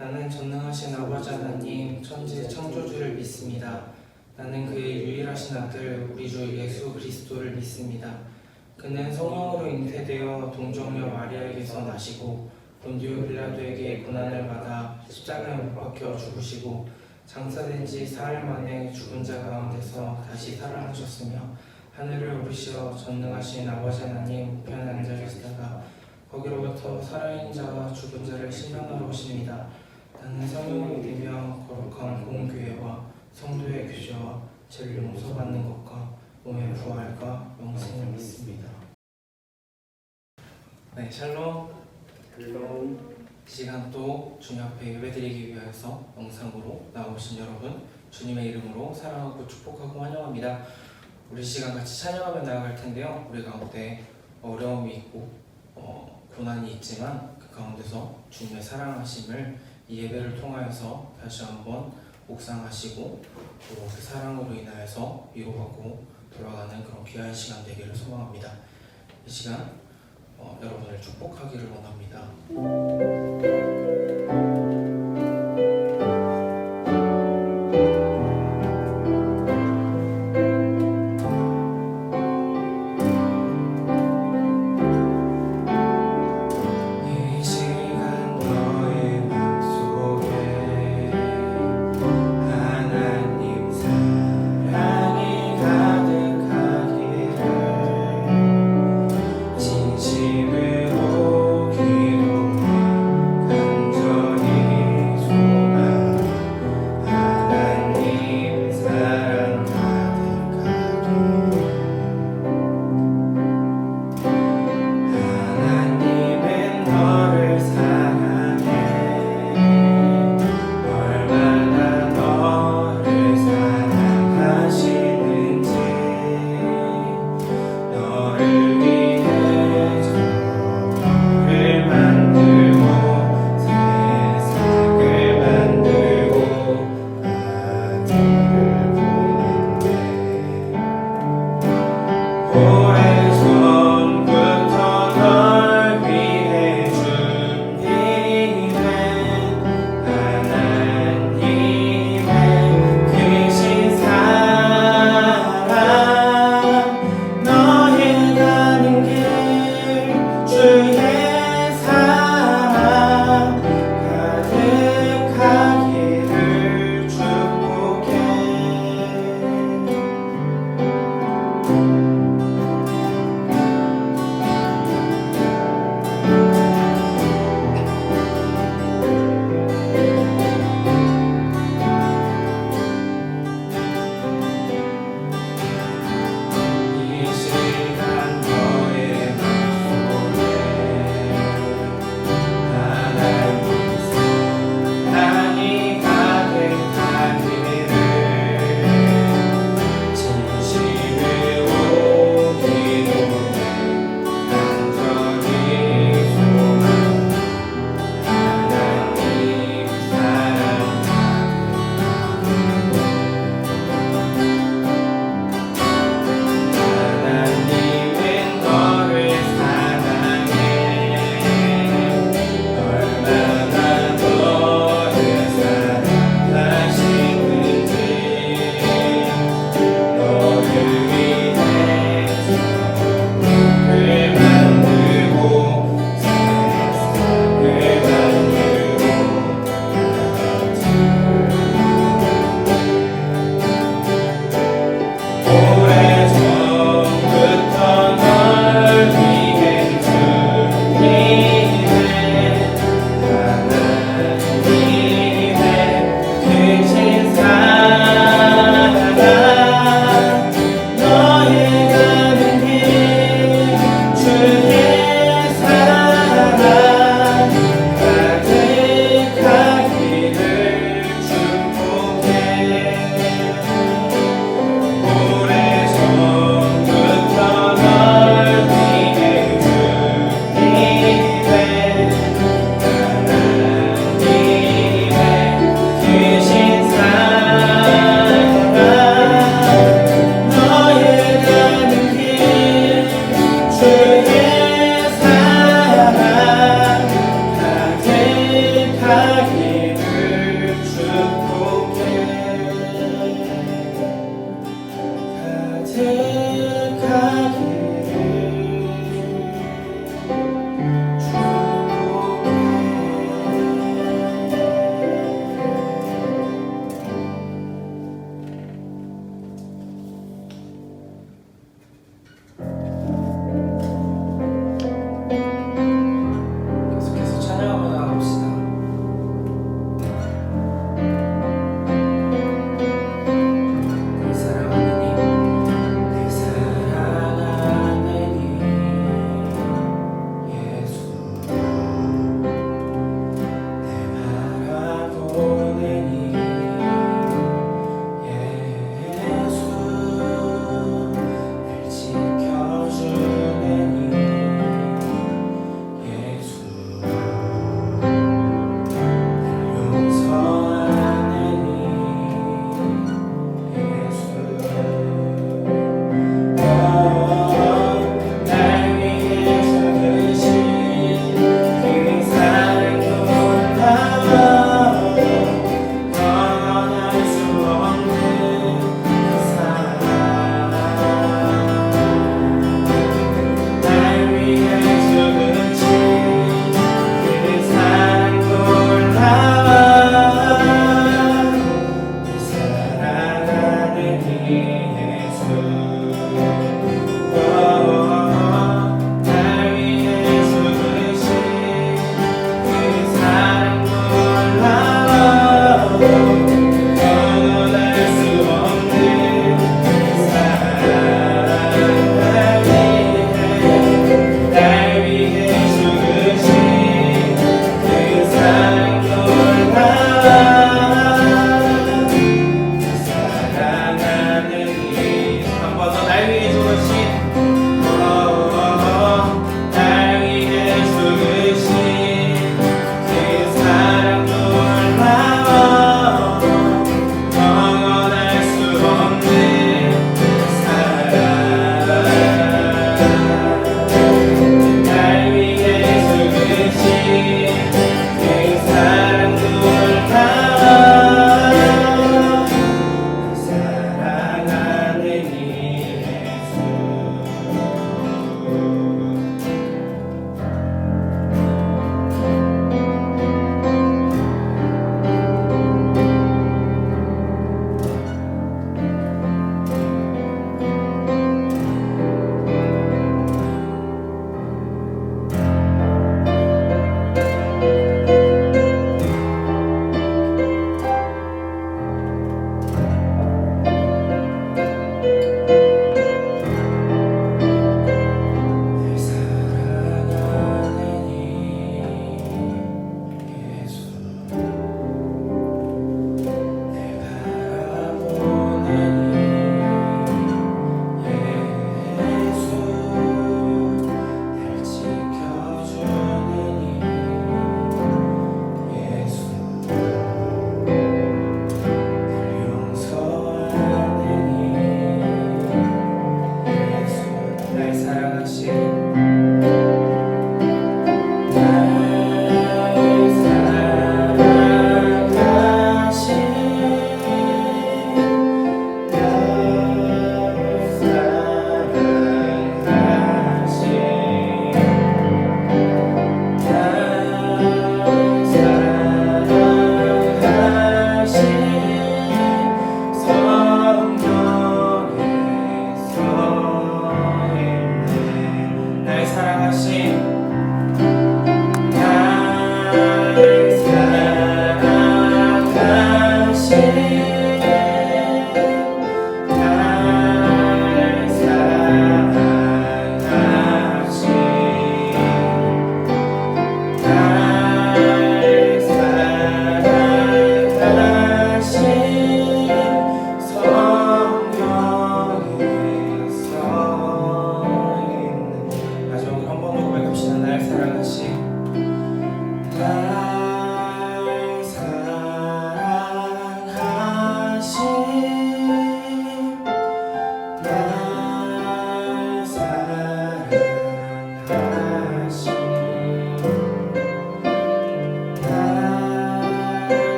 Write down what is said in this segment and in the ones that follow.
나는 전능하신 아버지 하나님 천지 창조주를 믿습니다. 나는 그의 유일하신 아들 우리 주 예수 그리스도를 믿습니다. 그는 성령으로 잉태되어 동정녀 마리아에게서 나시고 본디오 빌라도에게 고난을 받아 십자가에 못 박혀 죽으시고 장사된 지 사흘 만에 죽은 자 가운데서 다시 살아나셨으며 하늘을 오르시어 전능하신 아버지 하나님 우편에 앉아 계시다가 거기로부터 살아있는 자와 죽은 자를 심판하러 오십니다. 나는 성령을 믿으며 거룩한 공교회와 성도의 교제와 죄를 용서받는 것과 몸의 부활과 영생을 믿습니다. 네, 샬롬. 이 시간 또 주님 앞에 예배드리기 위해서 영상으로 나오신 여러분 주님의 이름으로 사랑하고 축복하고 환영합니다. 우리 시간 같이 찬양하며 나아갈 텐데요. 우리 가운데 어려움이 있고 고난이 있지만 그 가운데서 주님의 사랑하심을 이 예배를 통하여서 다시 한번 묵상하시고 또 그 사랑으로 인하여서 위로받고 돌아가는 그런 귀한 시간 되기를 소망합니다. 이 시간 여러분을 축복하기를 원합니다. 계속해서 찬양하며 나갑시다. 내 사랑하는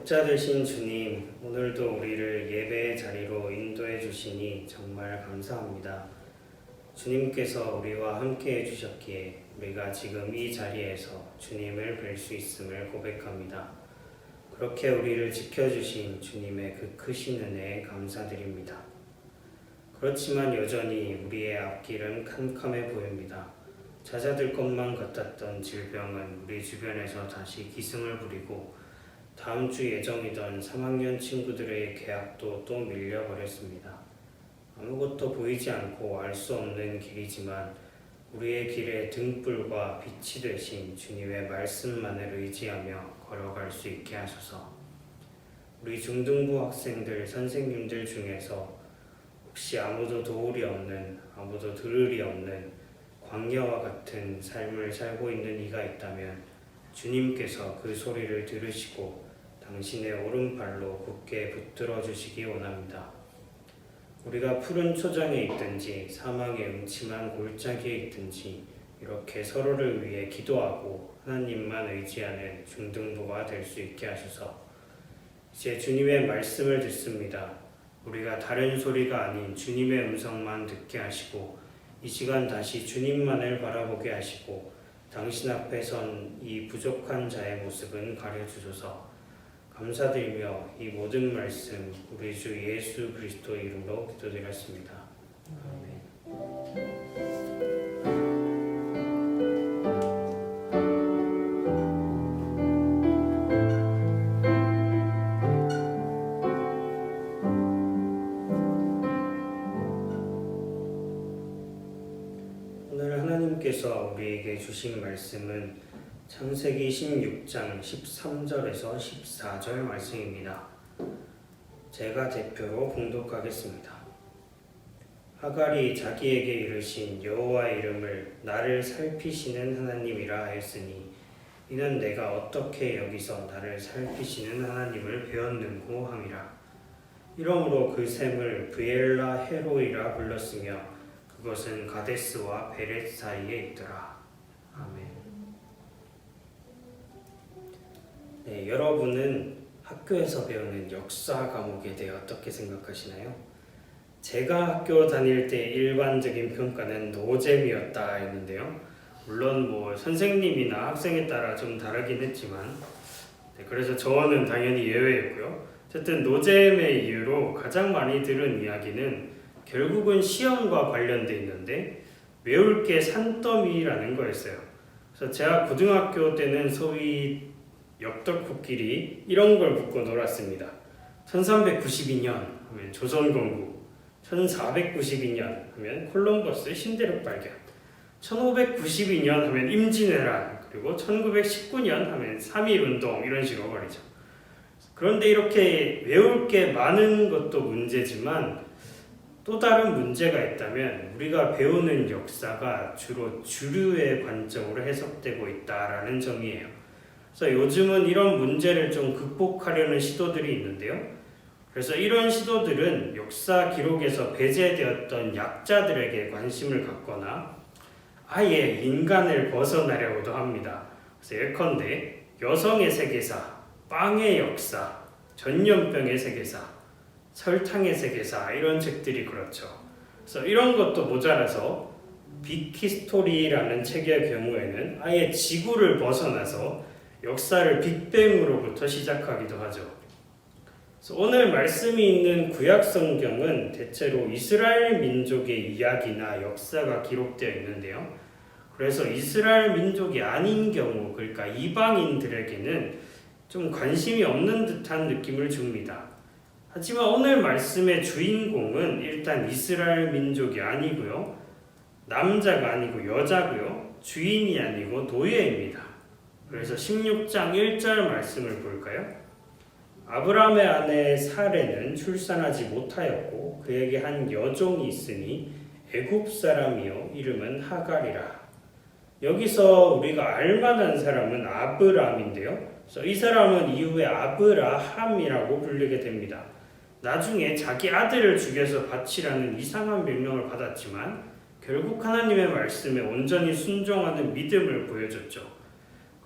목자 되신 주님, 오늘도 우리를 예배의 자리로 인도해 주시니 정말 감사합니다. 주님께서 우리와 함께 해주셨기에 우리가 지금 이 자리에서 주님을 뵐 수 있음을 고백합니다. 그렇게 우리를 지켜주신 주님의 그 크신 은혜에 감사드립니다. 그렇지만 여전히 우리의 앞길은 캄캄해 보입니다. 잦아들 것만 같았던 질병은 우리 주변에서 다시 기승을 부리고 다음 주 예정이던 3학년 친구들의 개학도 또 밀려버렸습니다. 아무것도 보이지 않고 알 수 없는 길이지만 우리의 길에 등불과 빛이 되신 주님의 말씀만을 의지하며 걸어갈 수 있게 하소서. 우리 중등부 학생들, 선생님들 중에서 혹시 아무도 도울이 없는, 아무도 들을이 없는 광야와 같은 삶을 살고 있는 이가 있다면 주님께서 그 소리를 들으시고 당신의 오른발로 굳게 붙들어 주시기 원합니다. 우리가 푸른 초장에 있든지 사망의 음침한 골짜기에 있든지 이렇게 서로를 위해 기도하고 하나님만 의지하는 중등부가 될 수 있게 하소서. 이제 주님의 말씀을 듣습니다. 우리가 다른 소리가 아닌 주님의 음성만 듣게 하시고 이 시간 다시 주님만을 바라보게 하시고 당신 앞에 선 이 부족한 자의 모습은 가려주소서. 감사드리며 이 모든 말씀 우리 주 예수 그리스도 이름으로 기도드렸습니다. 아멘. 오늘 하나님께서 우리에게 주신 말씀은 창세기 16장 13절에서 14절 말씀입니다. 제가 대표로 봉독하겠습니다. 하갈이 자기에게 이르신 여호와의 이름을 나를 살피시는 하나님이라 하였으니 이는 내가 어떻게 여기서 나를 살피시는 하나님을 배웠는고 함이라. 이러므로 그 샘을 브엘라 헤로이라 불렀으며 그것은 가데스와 베렛 사이에 있더라. 아멘. 네, 여러분은 학교에서 배우는 역사 과목에 대해 어떻게 생각하시나요? 제가 학교 다닐 때 일반적인 평가는 노잼이었다 했는데요. 물론 선생님이나 학생에 따라 좀 다르긴 했지만 그래서 저는 당연히 예외였고요. 어쨌든 노잼의 이유로 가장 많이 들은 이야기는 결국은 시험과 관련돼 있는데 외울 게 산더미라는 거였어요. 그래서 제가 고등학교 때는 소위 엽떡코끼리 이런 걸 붙고 놀았습니다. 1392년 하면 조선건국, 1492년 하면 콜럼버스 신대륙 발견, 1592년 하면 임진왜란, 그리고 1919년 하면 3.1운동 이런 식으로 말이죠. 그런데 이렇게 외울 게 많은 것도 문제지만 또 다른 문제가 있다면 우리가 배우는 역사가 주로 주류의 관점으로 해석되고 있다라는 점이에요. 그래서 요즘은 이런 문제를 좀 극복하려는 시도들이 있는데요. 그래서 이런 시도들은 역사 기록에서 배제되었던 약자들에게 관심을 갖거나 아예 인간을 벗어나려고도 합니다. 그래서 예컨대 여성의 세계사, 빵의 역사, 전염병의 세계사, 설탕의 세계사 이런 책들이 그렇죠. 그래서 이런 것도 모자라서 빅히스토리라는 책의 경우에는 아예 지구를 벗어나서 역사를 빅뱅으로부터 시작하기도 하죠. 그래서 오늘 말씀이 있는 구약 성경은 대체로 이스라엘 민족의 이야기나 역사가 기록되어 있는데요. 그래서 이스라엘 민족이 아닌 경우, 그러니까 이방인들에게는 좀 관심이 없는 듯한 느낌을 줍니다. 하지만 오늘 말씀의 주인공은 일단 이스라엘 민족이 아니고요. 남자가 아니고 여자고요. 주인이 아니고 노예입니다. 그래서 16장 1절 말씀을 볼까요? 아브라함의 아내 사레는 출산하지 못하였고 그에게 한 여종이 있으니 애굽 사람이요 이름은 하갈이라. 여기서 우리가 알만한 사람은 아브람인데요. 그래서 이 사람은 이후에 아브라함이라고 불리게 됩니다. 나중에 자기 아들을 죽여서 바치라는 이상한 명령을 받았지만 결국 하나님의 말씀에 온전히 순종하는 믿음을 보여줬죠.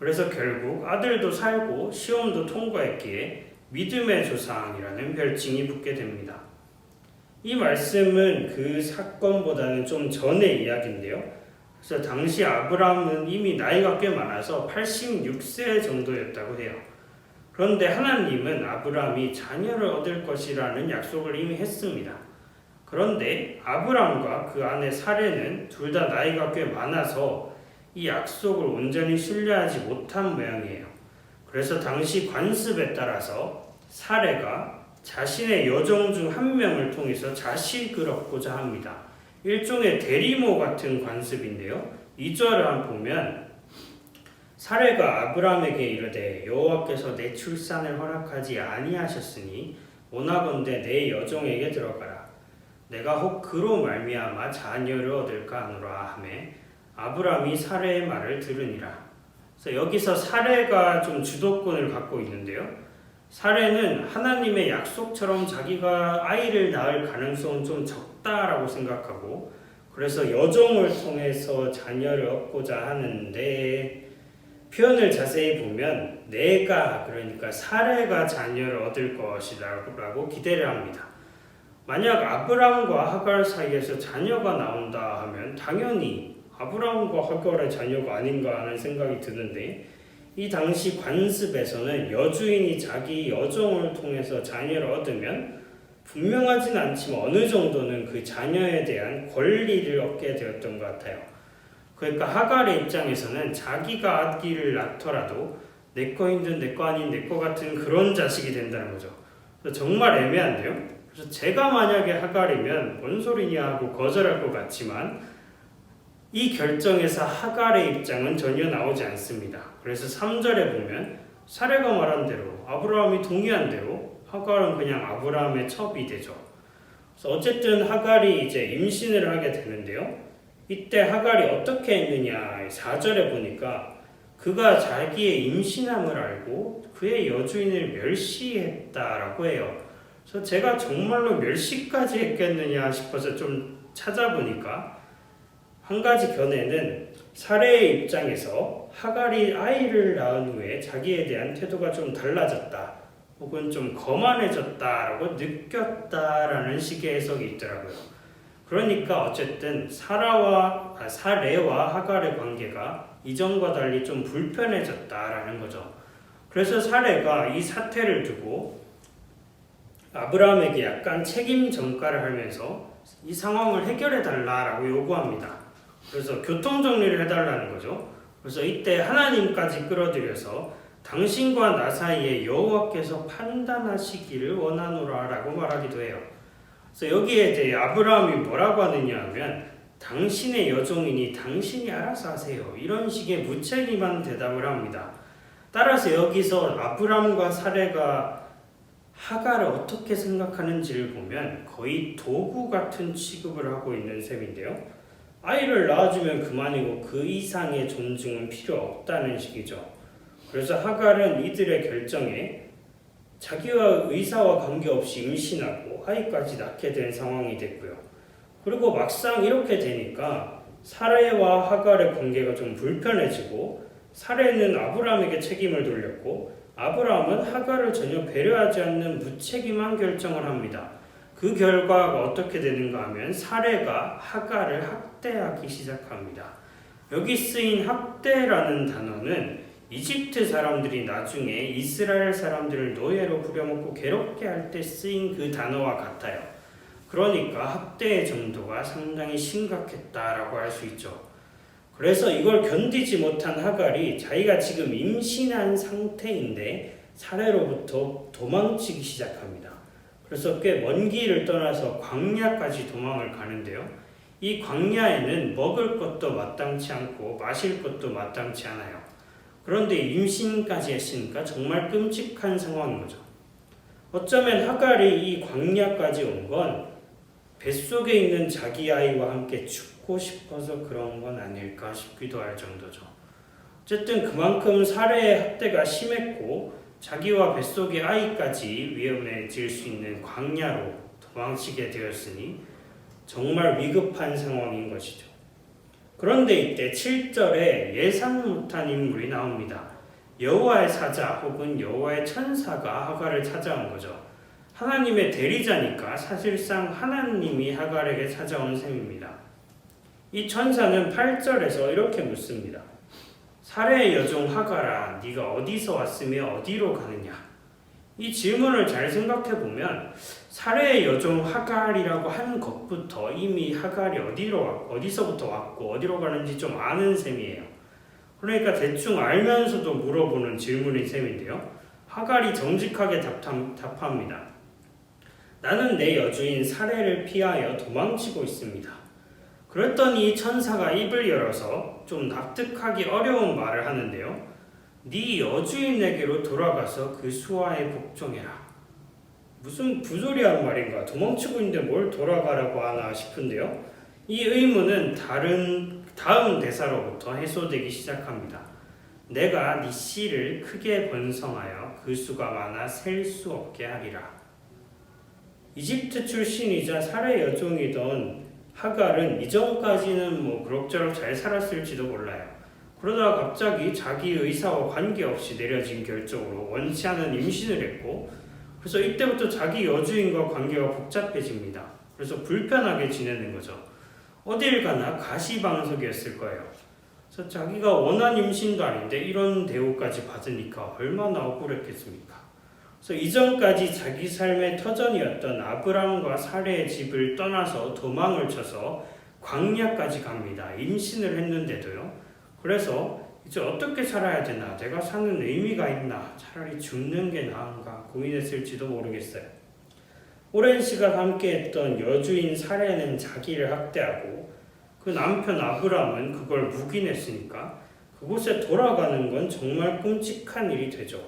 그래서 결국 아들도 살고 시험도 통과했기에 믿음의 조상이라는 별칭이 붙게 됩니다. 이 말씀은 그 사건보다는 좀 전의 이야기인데요. 그래서 당시 아브라함은 이미 나이가 꽤 많아서 86세 정도였다고 해요. 그런데 하나님은 아브라함이 자녀를 얻을 것이라는 약속을 이미 했습니다. 그런데 아브라함과 그 아내 사레는 둘 다 나이가 꽤 많아서 이 약속을 온전히 신뢰하지 못한 모양이에요. 그래서 당시 관습에 따라서 사레가 자신의 여종 중 한 명을 통해서 자식을 얻고자 합니다. 일종의 대리모 같은 관습인데요. 2절을 한번 보면 사레가 아브라함에게 이르되 여호와께서 내 출산을 허락하지 아니하셨으니 원하건대 내 여종에게 들어가라. 내가 혹 그로 말미암아 자녀를 얻을까 하노라 하매 아브라함이 사레의 말을 들으니라. 그래서 여기서 사레가 좀 주도권을 갖고 있는데요. 사레는 하나님의 약속처럼 자기가 아이를 낳을 가능성은 좀 적다라고 생각하고 그래서 여종을 통해서 자녀를 얻고자 하는데 표현을 자세히 보면 내가 그러니까 사레가 자녀를 얻을 것이라고 기대를 합니다. 만약 아브라함과 하갈 사이에서 자녀가 나온다 하면 당연히 아브라함과 하갈의 자녀가 아닌가 하는 생각이 드는데 이 당시 관습에서는 여주인이 자기 여종을 통해서 자녀를 얻으면 분명하진 않지만 어느 정도는 그 자녀에 대한 권리를 얻게 되었던 것 같아요. 그러니까 하갈의 입장에서는 자기가 아기를 낳더라도 내 거인 내 거 아닌 내 거 같은 그런 자식이 된다는 거죠. 정말 애매한데요. 그래서 제가 만약에 하갈이면 뭔 소리냐 하고 거절할 것 같지만 이 결정에서 하갈의 입장은 전혀 나오지 않습니다. 그래서 3절에 보면 사레가 말한 대로 아브라함이 동의한 대로 하갈은 그냥 아브라함의 첩이 되죠. 그래서 어쨌든 하갈이 이제 임신을 하게 되는데요. 이때 하갈이 어떻게 했느냐 4절에 보니까 그가 자기의 임신함을 알고 그의 여주인을 멸시했다라고 해요. 그래서 제가 정말로 멸시까지 했겠느냐 싶어서 좀 찾아보니까 한 가지 견해는 사레의 입장에서 하갈이 아이를 낳은 후에 자기에 대한 태도가 좀 달라졌다 혹은 좀 거만해졌다라고 느꼈다라는 식의 해석이 있더라고요. 그러니까 어쨌든 사레와 하갈의 관계가 이전과 달리 좀 불편해졌다라는 거죠. 그래서 사레가 이 사태를 두고 아브라함에게 약간 책임 전가를 하면서 이 상황을 해결해 달라라고 요구합니다. 그래서 교통정리를 해달라는 거죠. 그래서 이때 하나님까지 끌어들여서 당신과 나 사이에 여호와께서 판단하시기를 원하노라 라고 말하기도 해요. 그래서 여기에 대해 아브라함이 뭐라고 하느냐 하면 당신의 여종이니 당신이 알아서 하세요. 이런 식의 무책임한 대답을 합니다. 따라서 여기서 아브라함과 사레가 하갈을 어떻게 생각하는지를 보면 거의 도구 같은 취급을 하고 있는 셈인데요. 아이를 낳아주면 그만이고 그 이상의 존중은 필요 없다는 식이죠. 그래서 하갈은 이들의 결정에 자기와 의사와 관계없이 임신하고 아이까지 낳게 된 상황이 됐고요. 그리고 막상 이렇게 되니까 사레와 하갈의 관계가 좀 불편해지고 사레는 아브라함에게 책임을 돌렸고 아브라함은 하갈을 전혀 배려하지 않는 무책임한 결정을 합니다. 그 결과가 어떻게 되는가 하면 사레가 하갈을 학대하기 시작합니다. 여기 쓰인 학대라는 단어는 이집트 사람들이 나중에 이스라엘 사람들을 노예로 부려먹고 괴롭게 할 때 쓰인 그 단어와 같아요. 그러니까 학대의 정도가 상당히 심각했다라고 할 수 있죠. 그래서 이걸 견디지 못한 하갈이 자기가 지금 임신한 상태인데 사레로부터 도망치기 시작합니다. 그래서 꽤 먼 길을 떠나서 광야까지 도망을 가는데요. 이 광야에는 먹을 것도 마땅치 않고 마실 것도 마땅치 않아요. 그런데 임신까지 했으니까 정말 끔찍한 상황인 거죠. 어쩌면 하갈이 이 광야까지 온 건 뱃속에 있는 자기 아이와 함께 죽고 싶어서 그런 건 아닐까 싶기도 할 정도죠. 어쨌든 그만큼 사레의 학대가 심했고 자기와 뱃속의 아이까지 위험해질 수 있는 광야로 도망치게 되었으니 정말 위급한 상황인 것이죠. 그런데 이때 7절에 예상 못한 인물이 나옵니다. 여호와의 사자 혹은 여호와의 천사가 하갈을 찾아온 거죠. 하나님의 대리자니까 사실상 하나님이 하갈에게 찾아온 셈입니다. 이 천사는 8절에서 이렇게 묻습니다. 사레의 여종 하갈아, 네가 어디서 왔으며 어디로 가느냐? 이 질문을 잘 생각해 보면 사레의 여종 하갈이라고 한 것부터 이미 하갈이 어디서부터 왔고 어디로 가는지 좀 아는 셈이에요. 그러니까 대충 알면서도 물어보는 질문인 셈인데요. 하갈이 정직하게 답합니다. 나는 내 여주인 사레를 피하여 도망치고 있습니다. 그랬더니 천사가 입을 열어서 좀 납득하기 어려운 말을 하는데요. 네 여주인에게로 돌아가서 그 수하에 복종해라. 무슨 부조리한 말인가? 도망치고 있는데 뭘 돌아가라고 하나 싶은데요. 이 의문은 다음 대사로부터 해소되기 시작합니다. 내가 네 씨를 크게 번성하여 그 수가 많아 셀 수 없게 하리라. 이집트 출신이자 사레 여종이던 하갈은 이전까지는 그럭저럭 잘 살았을지도 몰라요. 그러다가 갑자기 자기 의사와 관계없이 내려진 결정으로 원치 않은 임신을 했고, 그래서 이때부터 자기 여주인과 관계가 복잡해집니다. 그래서 불편하게 지내는 거죠. 어딜 가나 가시방석이었을 거예요. 그래서 자기가 원한 임신도 아닌데 이런 대우까지 받으니까 얼마나 억울했겠습니까? 그래서 이전까지 자기 삶의 터전이었던 아브람과 사레의 집을 떠나서 도망을 쳐서 광야까지 갑니다. 임신을 했는데도요. 그래서 이제 어떻게 살아야 되나, 내가 사는 의미가 있나, 차라리 죽는 게 나은가 고민했을지도 모르겠어요. 오랜 시간 함께했던 여주인 사레는 자기를 학대하고 그 남편 아브람은 그걸 묵인했으니까 그곳에 돌아가는 건 정말 끔찍한 일이 되죠.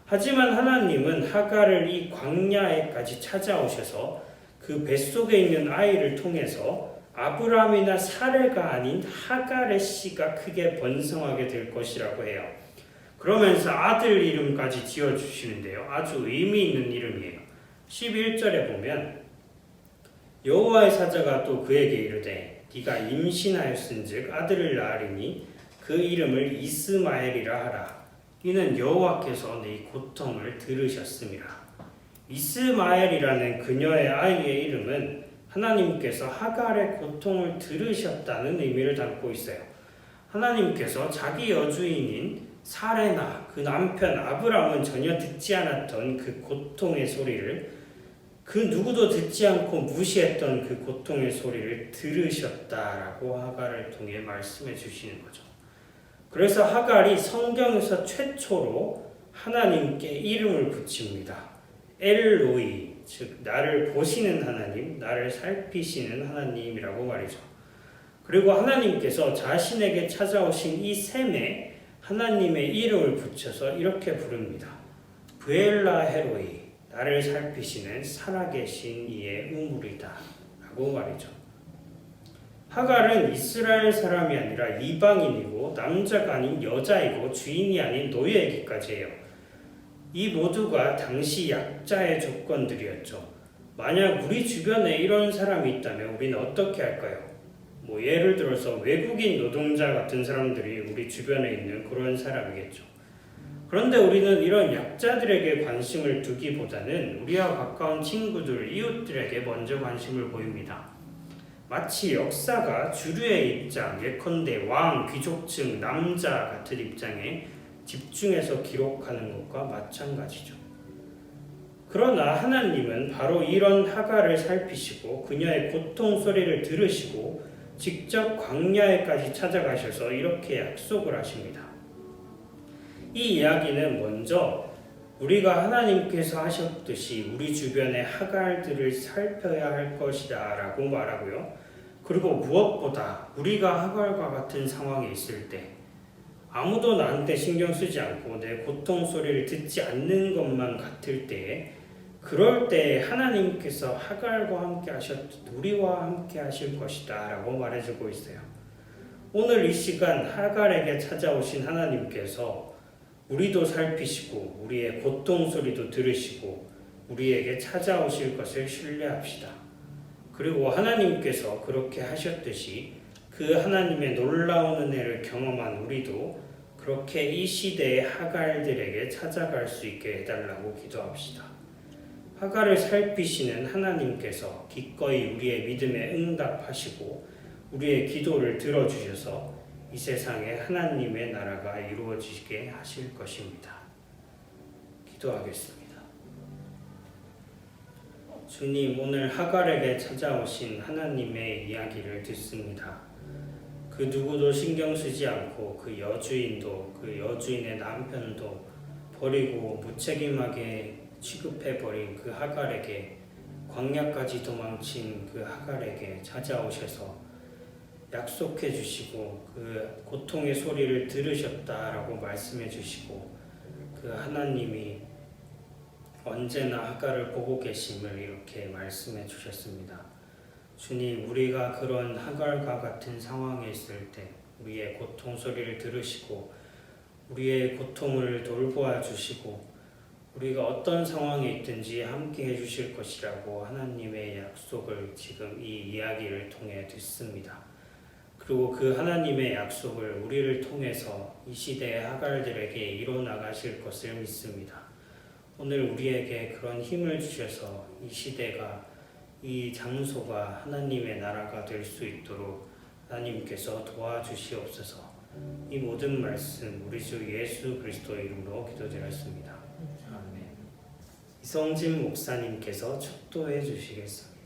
하지만 하나님은 하갈을 이 광야에까지 찾아오셔서 그 뱃속에 있는 아이를 통해서 아브람이나 사레가 아닌 하갈의 씨가 크게 번성하게 될 것이라고 해요. 그러면서 아들 이름까지 지어주시는데요. 아주 의미 있는 이름이에요. 11절에 보면 여호와의 사자가 또 그에게 이르되 네가 임신하였은즉 아들을 낳으리니 그 이름을 이스마엘이라 하라. 이는 여호와께서 네 고통을 들으셨음이라. 이스마엘이라는 그녀의 아이의 이름은 하나님께서 하갈의 고통을 들으셨다는 의미를 담고 있어요. 하나님께서 자기 여주인인 사레나 그 남편 아브람은 전혀 듣지 않았던 그 고통의 소리를, 그 누구도 듣지 않고 무시했던 그 고통의 소리를 들으셨다라고 하갈을 통해 말씀해 주시는 거죠. 그래서 하갈이 성경에서 최초로 하나님께 이름을 붙입니다. 엘로이, 즉 나를 보시는 하나님, 나를 살피시는 하나님이라고 말이죠. 그리고 하나님께서 자신에게 찾아오신 이 셈에 하나님의 이름을 붙여서 이렇게 부릅니다. 브엘라 헤로이, 나를 살피시는 살아계신 이의 우물이다 라고 말이죠. 하갈은 이스라엘 사람이 아니라 이방인이고 남자가 아닌 여자이고 주인이 아닌 노예이기까지 해요. 이 모두가 당시 약자의 조건들이었죠. 만약 우리 주변에 이런 사람이 있다면 우리는 어떻게 할까요? 예를 들어서 외국인 노동자 같은 사람들이 우리 주변에 있는 그런 사람이겠죠. 그런데 우리는 이런 약자들에게 관심을 두기보다는 우리와 가까운 친구들, 이웃들에게 먼저 관심을 보입니다. 마치 역사가 주류의 입장, 예컨대 왕, 귀족층, 남자 같은 입장에 집중해서 기록하는 것과 마찬가지죠. 그러나 하나님은 바로 이런 하갈을 살피시고 그녀의 고통 소리를 들으시고 직접 광야에까지 찾아가셔서 이렇게 약속을 하십니다. 이 이야기는 먼저 우리가 하나님께서 하셨듯이 우리 주변의 하갈들을 살펴야 할 것이다 라고 말하고요. 그리고 무엇보다 우리가 하갈과 같은 상황에 있을 때 아무도 나한테 신경 쓰지 않고 내 고통 소리를 듣지 않는 것만 같을 때에, 그럴 때 하나님께서 하갈과 함께 하셨듯 우리와 함께 하실 것이다 라고 말해주고 있어요. 오늘 이 시간 하갈에게 찾아오신 하나님께서 우리도 살피시고 우리의 고통 소리도 들으시고 우리에게 찾아오실 것을 신뢰합시다. 그리고 하나님께서 그렇게 하셨듯이 그 하나님의 놀라운 은혜를 경험한 우리도 그렇게 이 시대의 하갈들에게 찾아갈 수 있게 해달라고 기도합시다. 하갈을 살피시는 하나님께서 기꺼이 우리의 믿음에 응답하시고 우리의 기도를 들어주셔서 이 세상에 하나님의 나라가 이루어지게 하실 것입니다. 기도하겠습니다. 주님, 오늘 하갈에게 찾아오신 하나님의 이야기를 듣습니다. 그 누구도 신경 쓰지 않고 그 여주인도 그 여주인의 남편도 버리고 무책임하게 취급해버린 그 하갈에게, 광야까지 도망친 그 하갈에게 찾아오셔서 약속해 주시고 그 고통의 소리를 들으셨다라고 말씀해 주시고 그 하나님이 언제나 하갈을 보고 계심을 이렇게 말씀해 주셨습니다. 주님, 우리가 그런 하갈과 같은 상황에 있을 때 우리의 고통 소리를 들으시고 우리의 고통을 돌보아 주시고 우리가 어떤 상황에 있든지 함께 해주실 것이라고 하나님의 약속을 지금 이 이야기를 통해 듣습니다. 그리고 그 하나님의 약속을 우리를 통해서 이 시대의 하갈들에게 이뤄나가실 것을 믿습니다. 오늘 우리에게 그런 힘을 주셔서 이 시대가, 이 장소가 하나님의 나라가 될 수 있도록 하나님께서 도와주시옵소서. 이 모든 말씀 우리 주 예수 그리스도의 이름으로 기도드렸습니다. 아멘. 이성진 목사님께서 축도해 주시겠습니다.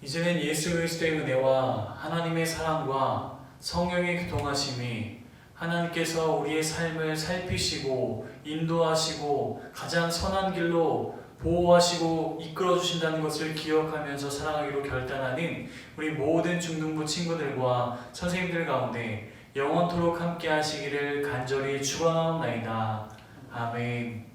이제는 예수 그리스도의 은혜와 하나님의 사랑과 성령의 교통하심이 하나님께서 우리의 삶을 살피시고 인도하시고 가장 선한 길로 보호하시고 이끌어 주신다는 것을 기억하면서 살아가기로 결단하는 우리 모든 중등부 친구들과 선생님들 가운데 영원토록 함께 하시기를 간절히 축원하옵나이다. 아멘.